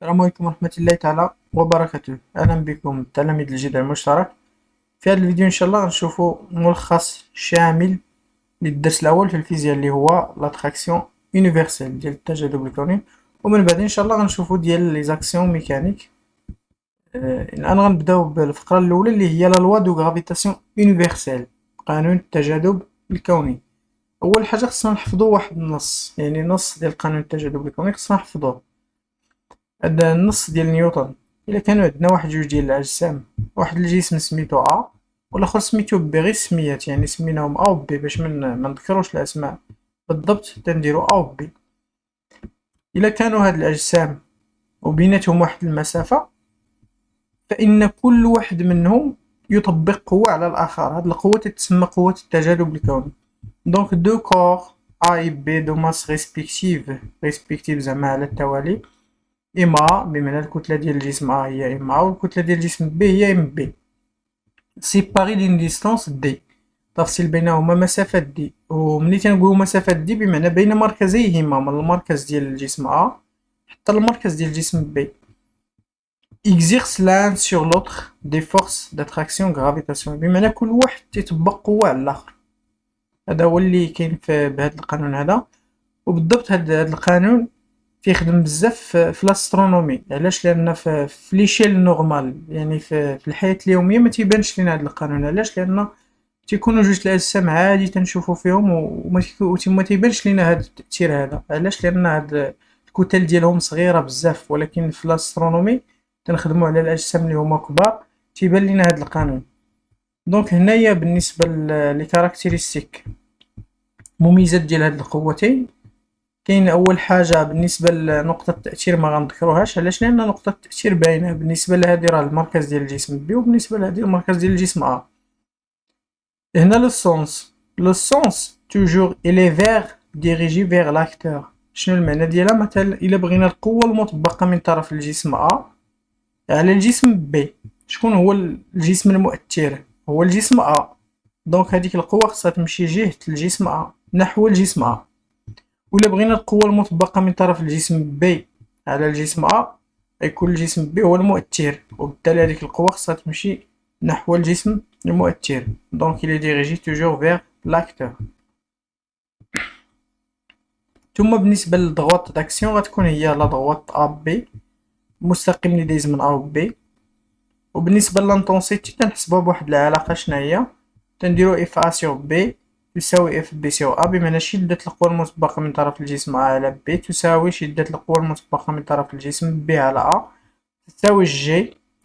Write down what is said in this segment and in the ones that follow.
السلام عليكم ورحمة الله تعالى وبركاته. أهلا بكم تلاميذ الجدع المشترك. في هذا الفيديو إن شاء الله غنشوفوا ملخص شامل للدرس الأول في الفيزياء اللي هو لاتراكسيون يونيفرسيل ديال التجاذب الكوني، ومن بعد إن شاء الله غنشوفوا ديال لي زاكسيون ميكانيك. الآن غنبداو بالفقرة الأولى اللي هي لا لوا دو غرافيتاسيون يونيفرسيل، قانون التجاذب الكوني. أول حاجة خصنا نحفظوا واحد النص، يعني نص ديال قانون التجاذب الكوني خصنا نحفظوه. هذا النص ديال نيوتن. إلا كانوا عندنا واحد جوج ديال الأجسام، واحد الجسم سميتو أ والآخر سميتو بي، غير السميات يعني سميناهم أ و بي باش منذكروش الأسماء بالضبط، تنديرو أ و بي. إلا كانوا هاد الأجسام وبيناتهم واحد المسافة، فإن كل واحد منهم يطبق قوة على الآخر. هاد القوة تتسمى قوة التجاذب الكوني. دونك دو كور أ و بي دو ماس ريسبكتيف زعما على التوالي، ام ا بمعنى الكتلة ديال الجسم ا هي ام ا والكتلة ديال الجسم بي هي ام بي، سيباري دين ديستانس دي، تفصل بينهما مسافة دي. وملي تنقولو مسافة دي بمعنى بين مركزيهما، من المركز ديال الجسم ا حتى المركز ديال الجسم بي. exerce l'un sur l'autre des forces d'attraction gravitation، بمعنى كل واحد تيطبق قوة على الآخر. هذا هو اللي كاين بهذا القانون هذا. وبالضبط هذا القانون تيخدم بزاف في الاسترونومي. علاش؟ لان في ليشيل نورمال، يعني في الحياه اليوميه ما تيبانش لينا هذا القانون. علاش؟ لان تيكونوا جوج الاجسام عادي تنشوفوا فيهم وما تيبانش لينا هذا التاثير هذا. علاش؟ لان هاد الكتل ديالهم صغيره بزاف، ولكن في الاسترونومي تنخدموا على الاجسام اللي هما كبار تيبان لينا هذا القانون. دونك هنايا بالنسبه لي كاركتيرستيك مميزات ديال هاد القوتين، كاين اول حاجه بالنسبه لنقطه التاثير ما غنذكروهاش. علاش؟ لان نقطه التاثير باينه بالنسبه لهذه راه المركز ديال الجسم بي، وبالنسبه لهذه المركز ديال الجسم ا. هنا لو سونس توجور الي فيغ ديريجي فيغ لاكتور. شنو المعنى ديالها؟ مثلا الا بغينا القوه المطبقه من طرف الجسم ا على الجسم بي، شكون هو الجسم المؤثر؟ هو الجسم ا. دونك هذيك القوه خصها تمشي جهه الجسم ا، نحو الجسم ا. وإلا بغينا القوة المطبقة من طرف الجسم بي على الجسم أ، يكون الجسم بي هو المؤثر، وبالتالي هذيك القوة خصها تمشي نحو الجسم المؤثر. دونك إلي ديريجي توجور فيغ لاكتور. ثم بالنسبة للضغوط داكسيون غتكون هي لا ضغوط أ بي، مستقيم اللي دايز من أ و بي. وبالنسبة للانتونسيتي تنحسبوها بواحد العلاقة. شناهي؟ تنديرو اف ا سور بي تساوي اف بي سور ا، بمعنى شدة القوى المطبقة من طرف الجسم ا على بي تساوي شدة القوى المطبقة من طرف الجسم بي على ا، تساوي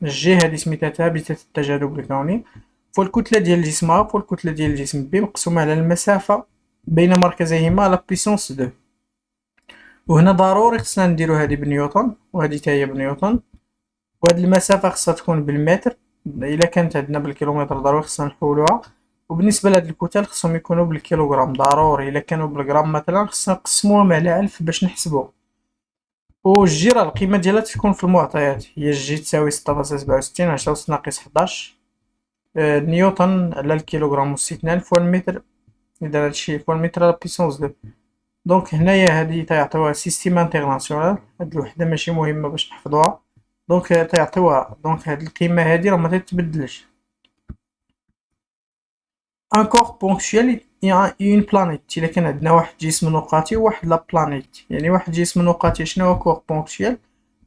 الجي هذه سميتها ثابتة التجاذب الكوني، فالكتلة ديال الجسم ا والكتلة ديال الجسم بي مقسومة على المسافة بين مركزيهما على بيسونس دو. وهنا ضروري خصنا نديرو هذه بنيوتن وهذه تا هي بنيوتن، وهاد المسافة خصها تكون بالمتر. إلا كانت عندنا بالكيلومتر ضروري خصنا نحولوها. وبالنسبة لهاد الكتل خصهم يكونوا بالكيلوغرام ضروري. إلا كانوا بالغرام مثلا خصنا نقسموهم على 1000 باش نحسبو. والجي راه القيمة ديالها تكون في المعطيات، هي الجي تساوي 6.67 10 أس ناقص 11 نيوتن على الكيلوغرام، و 60000 هو المتر. إذا هادشي هو المتر على بيسونس دو. دونك هنايا هادي تيعطيوها سيستيم انترناسيونال، هاد الوحدة ماشي مهمة باش نحفظوها. دونك تيعطيوها، دونك هاد القيمة هادي راه متتبدلش. ان كور بونكتويل اون بلانيت، الا كان عندنا واحد جسم نقاطي وواحد لا بلانيت. يعني واحد جسم نقاطي شنو هو كور بونكتويل؟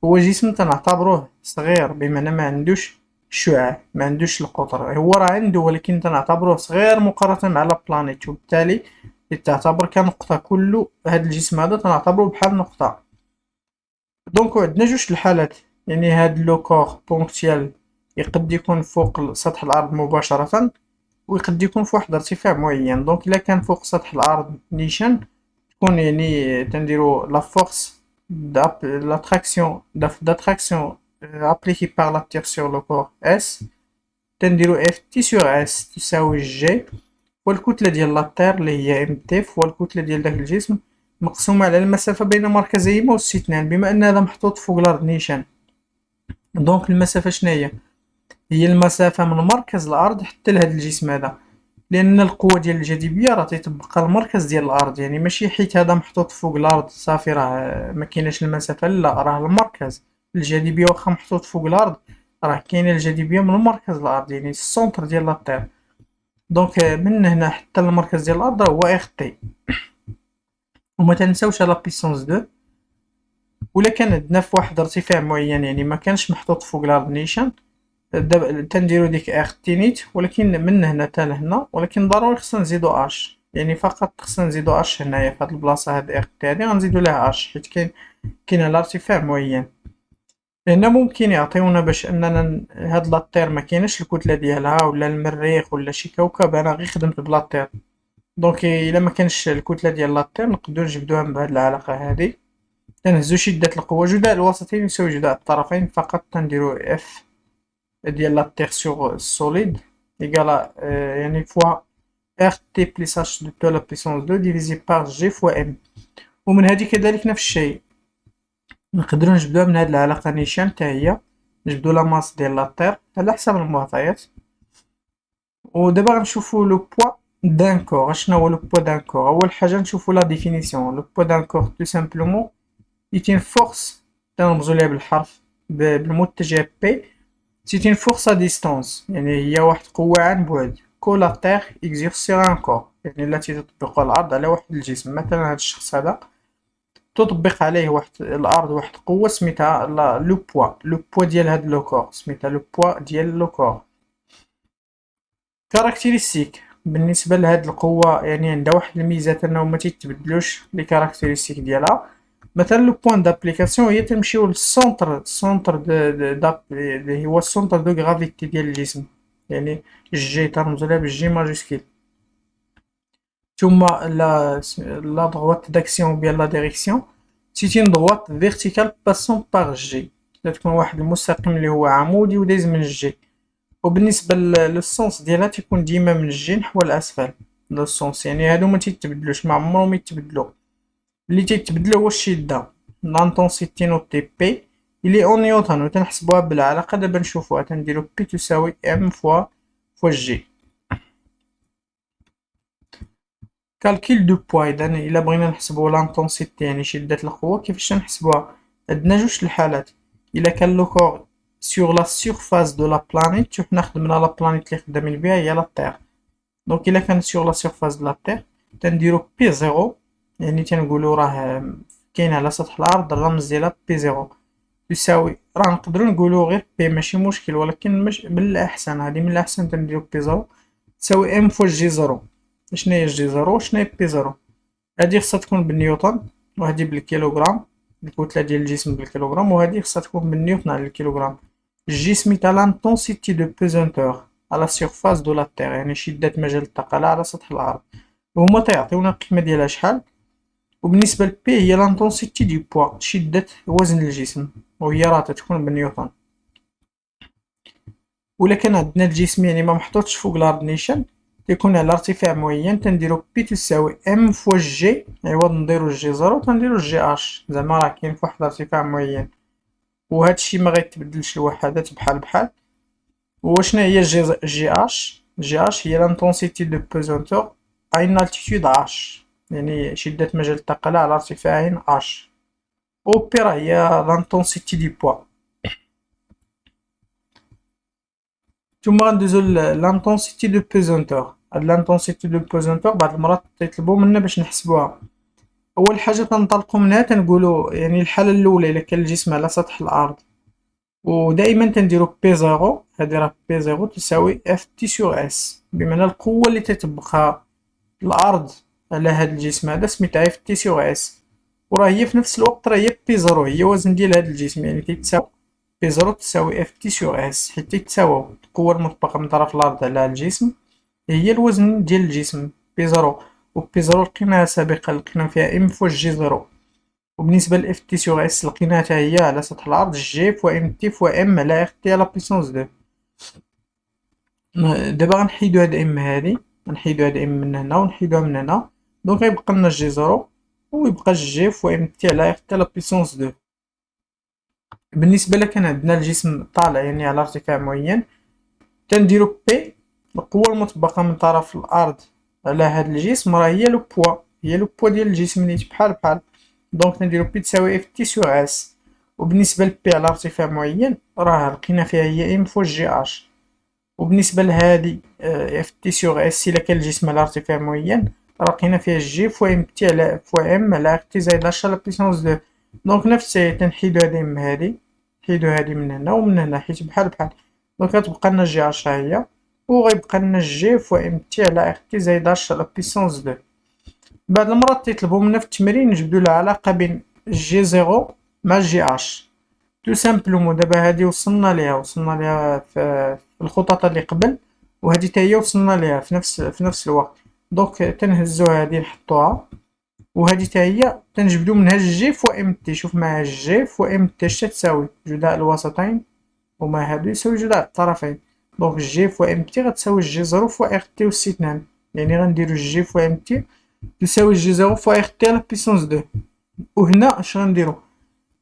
هو جسم تنعتبروه صغير، بمعنى ما عندوش شعاع، ما عندوش القطر. هو راه عنده ولكن تنعتبروه صغير مقارنة مع لا بلانيت، وبالتالي تعتبر كنقطة. كل هاد الجسم هذا تنعتبروه بحال نقطة. دونك عندنا جوج الحالات، يعني هاد لو كور بونكتويل يقد يكون فوق سطح الأرض مباشرة، ويقد يكون في واحد الارتفاع معين. دونك الا كان فوق سطح الارض نيشان تكون يعني تنديرو لا فورس d'attraction appliquée par la Terre sur le corps S، تنديرو اف تي سور اس تساوي جي، والكتلة ديال لا تير اللي هي ام تيف، والكتلة ديال داك الجسم مقسومة على المسافة بين مركزيهما والس اثنان، بما ان هذا محطوط فوق الارض نيشان. دونك المسافة شناهي؟ هي المسافة من مركز الارض حتى لهاد الجسم هذا، لان القوه ديال الجاذبيه راه تيطبق المركز ديال الارض. يعني ماشي حيت هذا محطوط فوق الارض صافي راه ما كايناش المسافه، لا راه المركز. الجاذبية واخا محطوط فوق الأرض، راه كاينة الجاذبية من مركز الأرض، يعني السونتر ديال لا تير. دونك من هنا حتى المركز ديال الأرض راه هو ار تي. وما تنساوش لا بيسونس دو. ولا كان عندنا في واحد ارتفاع معين، يعني ما كانش محطوط فوق الأرض نيشان، دابا تنديرو ديك ار تي نيت، ولكن من هنا حتى لهنا، ولكن ضروري خصنا نزيدو اش، يعني فقط خصنا نزيدو اش هنايا في هاد البلاصة، هاد ار تي هادي غنزيدو ليها اش، حيت كاين على ارتفاع معين. لأن ممكن يعطيونا باش أننا هاد لاطير مكايناش الكتلة ديالها، ولا المريخ ولا شي كوكب أنا غير خدمت بلاطير، دونك إلا مكانش الكتلة ديال لاطير نقدرو نجبدوها بهاد العلاقة هادي. تنهزو شدة القوة جداء الوسطين يساوي جداء الطرفين، فقط تنديرو اف ديال لاطير سور السوليد إيكالا يعني فوا ار تي بليس اش دو تو لا بيسونس دو ديفيزي بار جي فوا ام. ومن هادي كذلك نفس الشيء، نقدرو نجبدوها من هاد العلاقة نيشان تا هي، نجبدو لا ماس ديال لاطير على حساب المعطيات. ودابا غنشوفو لو بوا دان كور. اشنا هو لو بوا دان كور؟ اول حاجه نشوفو لا ديفينيسيون. لو بوا دان كور تو سامبلومون سيت اون فورس، تنرمزو ليها بالحرف بالمتجه بي. سيت اون فورس ا ديستانس، يعني هي واحد قوه عن بعد، كو لا تير اكزيرس سور ان كور، يعني التي تطبق الارض على واحد الجسم. مثلا هاد الشخص هذا تطبق عليه واحد الارض واحد قوه سميتها لو بوا. لو بوا ديال هاد لو كور سميتها لو بوا ديال لو كور. كاركتيرستيك بالنسبه لهاد القوه، يعني عندها واحد الميزات انه ما تيتبدلوش لي كاركتيرستيك ديالها. مثلا لو بوين دابليكاسيون هي تمشيو للسونتر، سونتر اللي هو السونتر دو غرافيتي ديال الجسم، يعني الجي ترمز لها بالجي ماجوسكيل. ثم لا droite d'action ou bien la direction c'est une droite verticale passant par G، تكون واحد المستقيم اللي هو عمودي ودايز من الجي. وبالنسبة للسونس ديالها تيكون ديما من الجي نحو الأسفل. لو السونس يعني هادو ما تيتبدلوش، ما عمرهم يتبدلو. اللي تيتبدل هو الشدة، لانتونسيتي نوتي بي اللي اون نيوتن، و تنحسبوها بالعلاقة دابا نشوفوها. تنديرو بي تساوي ام فوا جي. كالكيل دو بوا، إذا إلا بغينا نحسبو لانتونسيتي يعني شدة القوة، كيفاش نحسبوها؟ عندنا جوج الحالات. إلا كان لو كور سور لا سيرفاس دو لا بلانيت، شوف خدمنا لا بلانيت اللي خدامين بها هي لا تير، دونك إلا كان سور لا سيرفاس دو لا تير تنديرو بي زيرو، يعني تنقولو راه كاين على سطح الأرض الرمز ديالها بي زيرو تساوي، راه نقدرو نقولو غير بي ماشي مشكل، ولكن مش من الأحسن، هادي من الأحسن تنديرو بي زيرو تساوي ام فوا جي زيرو. شناهي جي زيرو وشناهي بي زيرو؟ هادي خصها تكون بالنيوتن، وهادي بالكيلوغرام، الكتلة ديال الجسم بالكيلوغرام، وهادي خصها تكون بالنيوتن على الكيلوغرام. الجي سميتها لانتونسيتي دو بيزونتور على سيرفاس دو لا تير، يعني شدة مجال الثقل على سطح الأرض. وهما تيعطيونا القيمة ديالها شحال. وبالنسبة لبي هي لانتونسيتي دو بوا، شدة وزن الجسم، وهي راه تتكون بالنيوتن. ولا كان عندنا الجسم يعني ما محطوطش فوق الأرض نيشان، تيكون على ارتفاع معين، تنديرو بي تساوي ام فوا جي، عوض نديرو جي زيرو تنديرو جي اش، زعما راه كاين فواحد الارتفاع معين. وهادشي ما غيتبدلش الوحدات بحال بحال. وشنا هي جي اش؟ جي اش هي لانتونسيتي دو بوزونتور ا اون التيتود اش، يعني شدة مجال الثقل على ارتفاع اش. و بي راه هي لانتونسيتي دي بوا. ثم غندوزو لانتونسيتي دو بوزونتور. هاد لانتونسيتي دو بوزونتور بعض المرات تيطلبو منا باش نحسبوها. اول حاجه تنطلقوا منها تنقولوا يعني الحاله الاولى الا كان الجسم على سطح الارض، ودائما تنديروا بي زيرو، هادي راه بي زيرو تساوي اف تي سور اس، بمعنى القوه اللي تطبقها الارض على هاد الجسم هذا سميتها اف تي سور اس. وراه هي في نفس الوقت راه هي بي زيرو هي وزن ديال هاد الجسم، يعني تيتساوي بي زيرو تساوي اف تي سور اس، حيت تيتساويو القوه المطبقه من طرف الارض على الجسم هي الوزن ديال الجسم بي زيرو. و بي زيرو لقيناها سابقا، لقينا فيها ام فوا جي زيرو. وبالنسبة ل اف تي سور اس لقيناها حتى هي على سطح الأرض جي فوا ام تي فوا ام على ار تي على بيسونس دو. دابا غنحيدو هاد ام هادي، غنحيدو هاد ام من هنا ونحيدوها من هنا، دونك غيبقى لنا جي زيرو ويبقى جي فوا ام تي على ار تي على بيسونس دو. بالنسبة لكان عندنا الجسم طالع يعني على ارتفاع معين، تنديرو بي القوة المطبقة من طرف الأرض على هاد الجسم راه هي لو بوا، هي لو بوا ديال الجسم نيت بحال بحال، دونك نديرو بي تساوي اف تي سور اس. وبالنسبة ل بي على ارتفاع معين راه لقينا فيها هي ام فوا جي اش. وبالنسبة لهادي اف تي سيغ اس إلا كان الجسم على ارتفاع معين راه لقينا فيها جي فوا ام تي على فوا ام على اف تي زائد 10 على بيسونس دو. دونك نفس تنحيدو هادي من هادي، نحيدو هادي من هنا ومن هنا حيت بحال بحال. دونك غتبقى لنا جي اش ها هي، وغيبقى لنا جي فوا ام تي على اف تي زائد 10 على بيسونس دو. بعض المرات تيطلبو منا في التمرين نجبدو العلاقة بين جي زيرو مع جي اش. تو سامبلومون دابا هادي وصلنا ليها في الخطط اللي قبل، وهادي تا هي وصلنا ليها في نفس الوقت. دونك تنهزو هادي نحطوها، وهادي تا هي تنجبدو منها جي فوا ام تي. شوف معايا جي فوا ام تي اش تساوي جداء الوسطين، هما هادو يساوي جداء الطرفين. دونك جي فوا ام تي غتساوي جي زيرو فوا ار تي أس 2. يعني غنديرو جي فوا ام تي تساوي جي زيرو فوا ار تي على بيسونس دو. وهنا اش غنديرو؟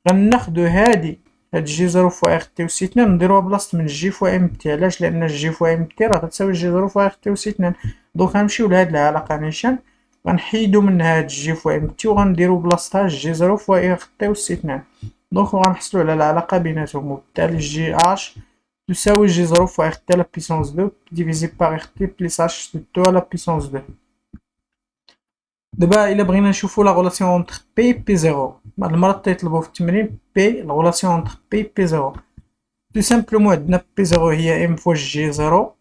غناخدو هاد جي زيرو فوا ار تي أس 2 نديروها بلاصة من جي فوا ام تي. علاش؟ لأن جي فوا ام تي راه غتساوي جي زيرو فوا ار تي أس 2. دونك غنمشيو لهاد العلاقة نيشان، غنحيدو من هاد جي فوا ام تي وغنديرو بلاصتها جي زيرو فوا ار تي أس 2. دونك غنحصلو على العلاقة بيناتهم، وبالتالي جي اش تساوي جي زيرو فوا ار تي على بيسونس دو ديفيزي باغ ار تي بليس اش دو على بيسونس دو. دابا الا بغينا نشوفو لا غولاسيون اونتر بي بي زيرو، بعض المرات تيطلبو في التمرين بي لا غولاسيون اونتر بي بي زيرو. تو سامبلومون عندنا بي زيرو هي ام فوا جي زيرو،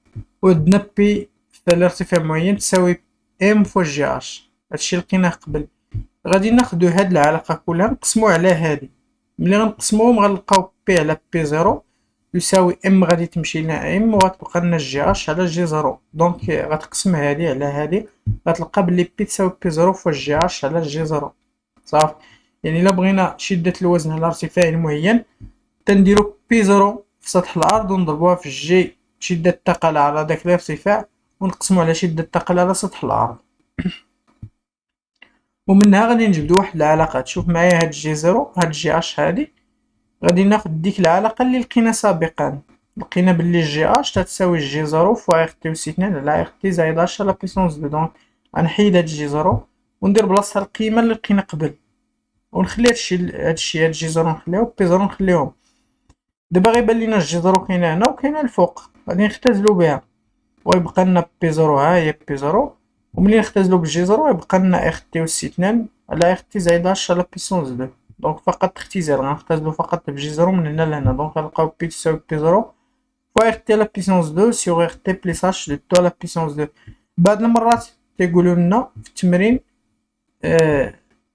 وعندنا بي في الارتفاع معين تساوي ام فوا جي اش. هادشي لقيناه قبل. غادي ناخدو هاد العلاقة كلها نقسمو على هادي. ملي غنقسموهم غنلقاو بي على بي زيرو يساوي ام غادي تمشي لنا ام وغتبقى لنا جي اش على جي زيرو. دونك غتقسم هادي على هادي غتلقى بلي بي تساوي بي زيرو فوا جي اش على جي زيرو. صافي. يعني الا بغينا شدة الوزن على ارتفاع معين تنديرو بي زيرو في سطح الارض ونضربوها في جي شدة الثقل على داك الارتفاع ونقسمو على شدة الثقل على سطح الارض. ومنها غادي نجبدو واحد العلاقة. تشوف معايا هاد جي زيرو هاد جي اش هادي غادي ناخد ديك العلاقة اللي لقينا سابقا. لقينا بلي جي اش تساوي جي زيرو فوا ار تي أس 2 على ار تي زائد 10 على بيسونس دو. دونك غنحيد هاد جي زيرو وندير بلاصتها القيمة اللي لقينا قبل، ونخلي هاد جي زيرو نخليوه بي زيرو نخليوهم. دابا غيبان لينا جي زيرو كاينة هنا وكاينة الفوق، غادي نختزلو بها ويبقى لنا بي زيرو ها هي بي زيرو. وملي نختزلو بجي زيرو يبقى لنا ار تي أس 2 على ار تي زائد 10 على بيسونس دو. دونك فقط اختزال غنختزلو فقط بجي زيرو من هنا لهنا. دونك غنلقاو بي تساوي بي زيرو فوا ار تي على بيسونس دو سيغ ار تي بليس اش دو تو على بيسونس دو. بعض المرات تيقولوا لنا في التمرين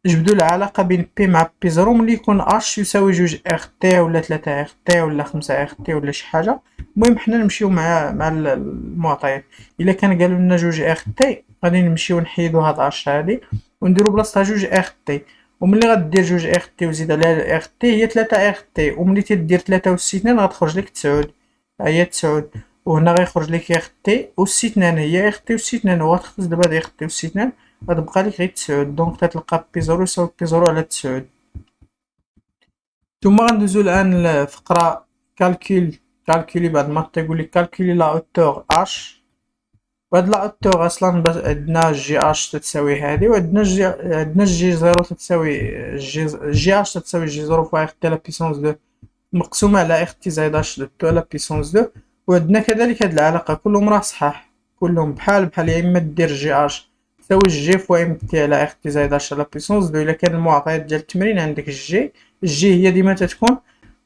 جبدوا العلاقة بين بي مع بي زيرو ملي يكون اش يساوي جوج ار تي ولا 3 ار تي ولا 5 ار تي ولا شي حاجة. المهم حنا نمشيو مع المعطيات. الا كان قالوا لنا جوج ار تي غادي نمشيو نحيدو هاد اش هادي ونديرو بلاصتها جوج ار تي. وملي غدير جوج ار تي وزيد عليها ار تي هي 3 ار تي. وملي تدير 3 أس 2 غتخرج لك 9. ها هي 9. وهنا غيخرج لك ار تي أس 2 هي ار تي أس 2 وغتخص دابا هاد ار تي أس 2 غتبقى لك غير 9. دونك تتلقى بي زيرو يساوي بي زيرو على 9. ثم غندوزو الان لفقرة كالكولي. بعد ما تيقولك كالكولي لا اوتور اش. وهاد لا اوتور اصلا عندنا جي اش تتساوي هادي، وعندنا جي زيرو تتساوي جي اش تتساوي جي زيرو فوا ار تي على بيسونس دو مقسومة على ار تي زائد اش دو تو على بيسونس دو. وعندنا كذلك هاد العلاقة كلهم راه صحاح، كلهم بحال بحال. يا اما دير جي اش تساوي جي فوا ام تي على ار تي زائد اش على بيسونس دو. الا كان المعطيات ديال التمرين عندك الجي هي ديما تتكون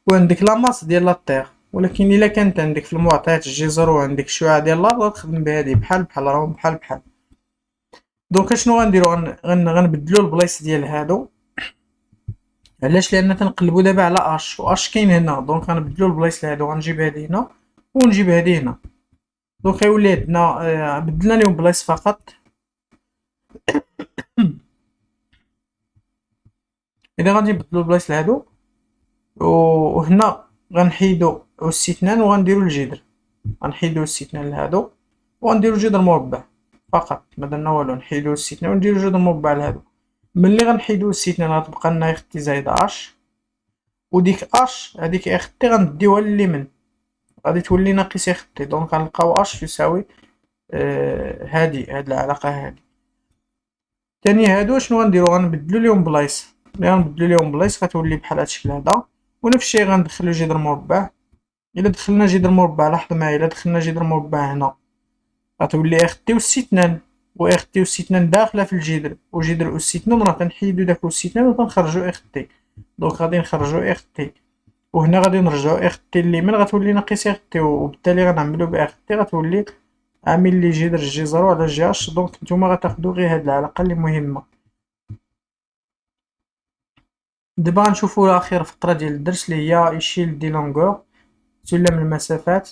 وعندك لا ماس ديال لا تيغ. ولكن الا كانت عندك في المعطيات جي زيرو وعندك شعاع ديال الارض غتخدم بهادي بحال بحال راهم بحال بحال. دونك اشنو غنديرو؟ غنبدلو البلايص ديال هادو. علاش؟ لان تنقلبو دابا على اش، واش كاين هنا. دونك غنبدلو البلايص لهادو، غنجيب هادي هنا ونجيب هادي هنا. دونك غيولي عندنا بدلنا ليهم بلايص فقط. اذا غادي نبدلو البلايص لهادو وهنا غنحيدو أس 2 وغنديرو الجذر. غنحيدو أس 2 لهادو وغنديرو جذر مربع فقط، ما درنا والو. نحيدو أس 2 ونديرو جذر مربع لهادو. ملي غنحيدو أس 2 غتبقى لنا اخ تي زايد اش، وديك اش هاديك اخ تي غنديوها لليمن غادي تولي ناقص اخ تي. دونك غنلقاو اش يساوي هاد العلاقة هادي. تاني هادو شنو غنديرو؟ غنبدلو ليهم بلايص. ملي غنبدلو ليهم بلايص غتولي بحال هاد الشكل هذا. ونفس الشيء غندخلو جذر مربع. الا دخلنا جذر مربع لاحظ معايا، الا دخلنا جذر مربع هنا غتولي اخ تي أس 2 و اخ تي أس 2 داخله في الجذر، وجذر أس 2 راه تنحيدو داك أس 2 وتنخرجو اخ تي. دونك غادي نخرجو اخ تي، وهنا غادي نرجعو اخ تي اليمين غتولي ناقص اخ تي، وبالتالي غنعملو باخ تي غتولي عامل لي جذر جي زيرو على جي اش. دونك نتوما غتاخدو غير هاد العلاقة اللي مهمة. دابا غنشوفو اخر فقرة ديال الدرس اللي هي ايشيل دي لونغور، سلم المسافات.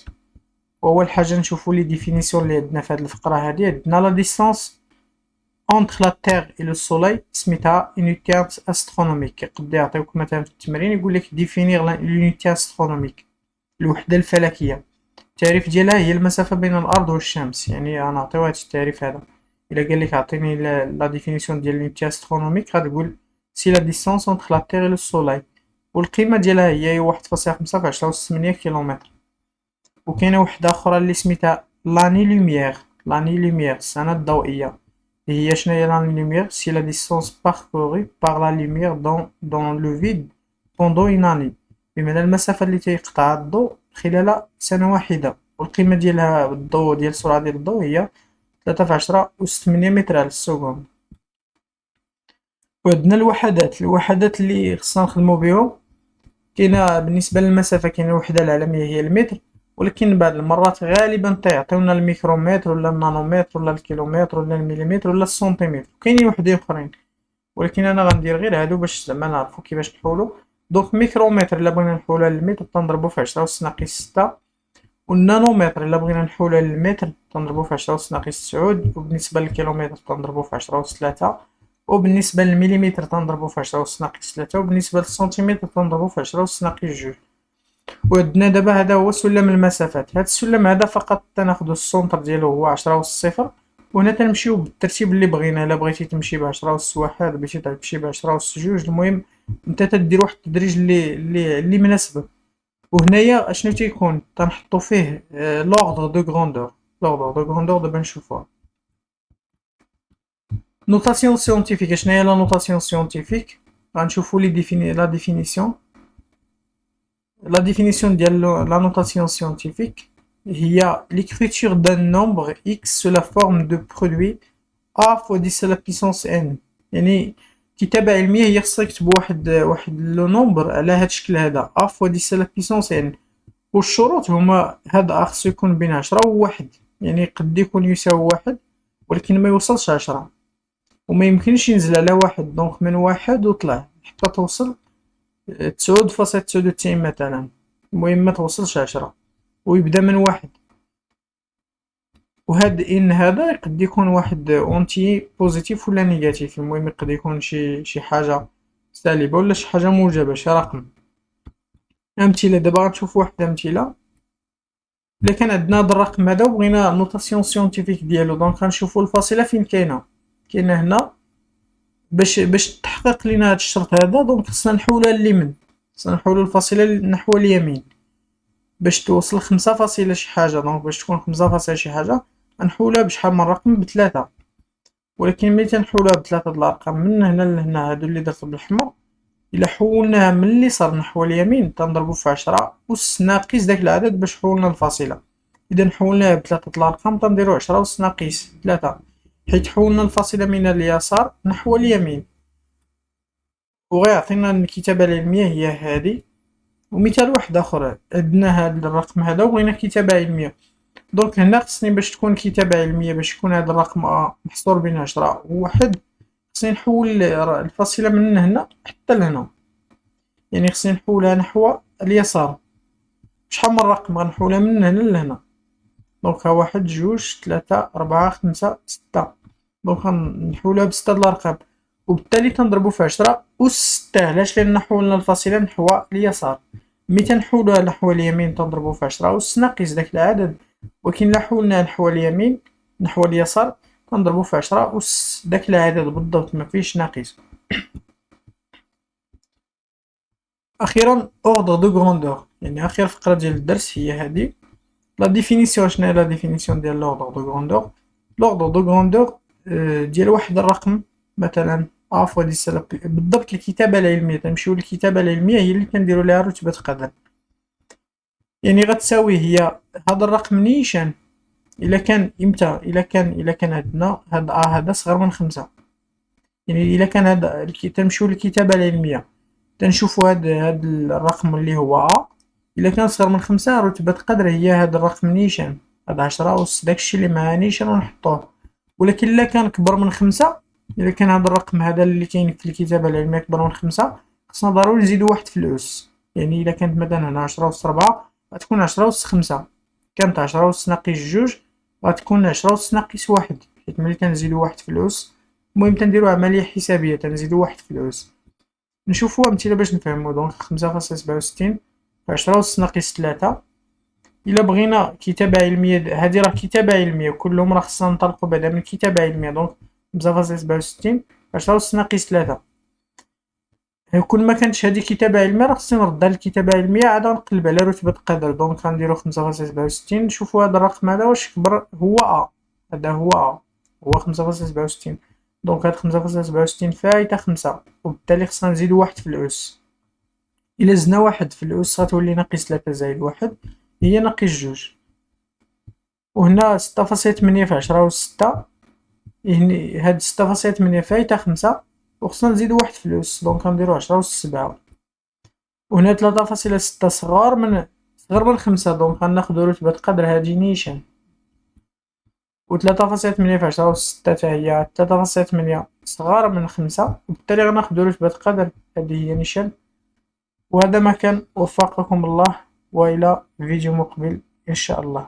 واول حاجة نشوفو لي ديفينيسيون اللي عندنا في هاد الفقرة هادي. عندنا لا ديستانس entre la Terre et le Soleil سميتها unité astronomique. يقد يعطيوك مثلا في التمرين يقولك ديفينير l'unité astronomique، الوحدة الفلكية. التعريف ديالها هي المسافة بين الأرض والشمس. يعني غنعطيو هاد التعريف هذا. إلا قالك عطيني لا ديفينيسيون ديال l'unité astronomique غتقول سي لا ديستانس entre la Terre et le Soleil، والقيمة ديالها هي 1.5 في 10 كيلومتر. وكاينة وحدة أخرى اللي سميتها لاني لوميير. لاني لوميير السنة الضوئية. هي شناهي لاني لوميير؟ سي لا ديستانس باركوري باغ لا لوميير دون لو فيد بوندون اون اني، بمعنى المسافة اللي تيقطعها الضوء خلال سنة واحدة. والقيمة ديالها بالضوء ديال السرعة ديال الضوء هي 3 في 10 أس 8 متر على السكند. وعندنا الوحدات اللي خصنا نخدمو بيهم. كاينة بالنسبة للمسافة كاينة الوحدة العالمية هي المتر، ولكن بعض المرات غالبا تيعطيونا الميكرومتر ولا النانومتر ولا الكيلومتر ولا المليمتر ولا السنتيمتر، كاينين وحدين اخرين ولكن انا غندير غير هادو باش زعما نعرفو كيفاش نحولو. دونك ميكرومتر الا بغينا نحولوها للمتر تنضربو في 10 أس 6، والنانومتر الا بغينا نحولوها للمتر تنضربو في 10 أس 9، وبالنسبة للكيلومتر تنضربو في 10 أس 3، وبالنسبة للمليمتر تنضربو في 10 أس 3، وبالنسبة للسنتيمتر تنضربو في 10 أس 2. وعندنا دابا هذا هو سلم المسافات. هاد السلم هذا فقط تناخدو السونتر ديالو هو 10 أس 0، وهنا تنمشيو بالترتيب اللي بغينا. الا بغيتي تمشي ب10 أس 1، بغيتي تمشي ب10 أس 2، المهم انت تدير واحد التدريج اللي مناسبك. وهنايا اشنو تيكون تنحطو فيه لوردر دو غروندور. لوردر دو غروندور دابا نشوفوها. نوتاسيون سيونتيفيك. شناهي لا نوتاسيون سيونتيفيك؟ غنشوفو لا ديفينيسيون. La définition de la notation scientifique هي l'écriture d'un nombre x sous la forme de produit a fois 10 à la puissance n. يعني كتابة علمية هي خصها يكتب واحد لو نومبر على هاد الشكل هذا a fois 10 à la puissance n، والشروط هما هذا خصو يكون بين 10 و 1. يعني قد يكون يساوي 1 ولكن ما يوصلش 10، وما يمكنش ينزل على 1. دونك من 1 وطلع حتى توصل 9.99 مثلا. المهم ما توصلش 10 ويبدا من 1. وهاد ان هذا قد يكون واحد اونتي بوزيتيف ولا نيجاتيف. المهم قد يكون شي حاجه سالبه ولا شي حاجه موجبه، شي رقم. امثله دابا غنشوف واحد امثله. الا كان عندنا هذا الرقم هذا وبغينا نوتاسيون سيونتيفيك ديالو، دونك غنشوفوا الفاصله فين كاينه هنا. باش تحقق لينا هاد الشرط هذا دونك خصنا نحولها لليمين، خصنا نحولو الفاصله نحو اليمين باش توصل 5 فاصلة شي حاجه. دونك باش تكون 5 فاصلة شي حاجه نحولها بشحال من رقم ب3. ولكن ملي تنحولها ب3 د الارقام من هنا لهنا هادو اللي درت بالاحمر، الا حولناها من اليسار نحو اليمين تنضربو في 10 أس ناقص داك العدد باش حولنا الفاصله. اذا حولناها ب3 د الارقام تنديرو 10 أس ناقص 3، حيت حولنا الفاصله من اليسار نحو اليمين. وغيعطينا الكتابه العلميه هي هذه. ومثال واحد اخر، عندنا هذا الرقم هذا وبغينا كتابه علميه. دونك هنا خصني باش تكون كتابه علميه، باش يكون هذا الرقم محصور بين 10 و 1، خصني نحول الفاصله من هنا حتى لهنا. يعني خصني نحولها نحو اليسار. شحال من رقم غنحولها من هنا لهنا؟ دونك ها 1 2 3 4 5 6. دونك غنحولها ب6 د الارقام، وبالتالي تنضربو في 10 أس 6. علاش؟ لأن حولنا الفاصلة نحو اليسار. ملي تنحولوها نحو اليمين تنضربو في 10 أس ناقص داك العدد، ولكن إلا حولناها نحو اليمين نحو اليسار تنضربو في 10 أس داك العدد بالضبط، مفيش ناقص. أخيرا أوردر دو غروندور، يعني آخر فقرة ديال الدرس هي هادي. لا ديفينيسيون. شناهي لا ديفينيسيون ديال لوردر دو غروندور؟ لوردر دو غروندور ديال واحد الرقم مثلا فوا 10,000 بالضبط. الكتابة العلمية تنمشيو للكتابة العلمية هي اللي كنديرو ليها رتبة قدر. يعني غتساوي هي هذا الرقم نيشان إلا كان إمتى، إلا كان عندنا هاد هذا صغر من 5. يعني إلا كان هاد تنمشيو للكتابة العلمية تنشوفو هاد الرقم اللي هو إلا كان صغر من 5 رتبة قدر هي هاد الرقم نيشان، هاد 10 أس داكشي اللي مع نيشان ونحطوه. ولكن إلا كان كبر من 5، إلا كان هاد الرقم هذا اللي كاين في الكتابة العلمية كبر من 5 خصنا ضروري نزيدو واحد في الأس. يعني إلا كانت مثلا هنا 10 أس 4 غتكون 10 أس 5، كانت 10 أس ناقص جوج غتكون 10 أس ناقص واحد، حيت ملي كنزيدو واحد في الأس المهم تنديرو عملية حسابية تنزيدو واحد في الأس. نشوفو أمثلة باش نفهمو. دونك 5.67 في 10 أس ناقص 3. إلا بغينا كتابة علمية هادي راه كتابة علمية كلهم راه خصنا ننطلقو بعدا من كتابة علمية. دونك 5.67 في 10 أس ناقص 3. كون ما كانتش هادي كتابة علمية راه خصني نردها للكتابة العلمية عاد نقلب على رتبة قدر. دونك غنديرو 5.67 نشوفو هاد الرقم هذا واش كبر هو هذا هو 5.67. دونك هاد 5.67 فايتة 5 وبالتالي خصنا نزيدو واحد في الأس. إلا زدنا واحد في الأس غتولي ناقص 3 زائد واحد هي ناقص جوج. وهنا 6.8 في 10 أس 6، يعني هاد 6.8 فايتة 5 وخصنا نزيدو واحد في الأس. دونك غنديرو 10 أس 7. وهنا 3.6 صغر من 5 دونك غناخدو رتبة قدر هادي نيشان. و3.8 في 10 أس 6 تا هي 3.8 صغار من 5 وبالتالي غناخدو رتبة قدر هادي هي نيشان. وهذا ما كان، وفقكم الله وإلى فيديو مقبل إن شاء الله.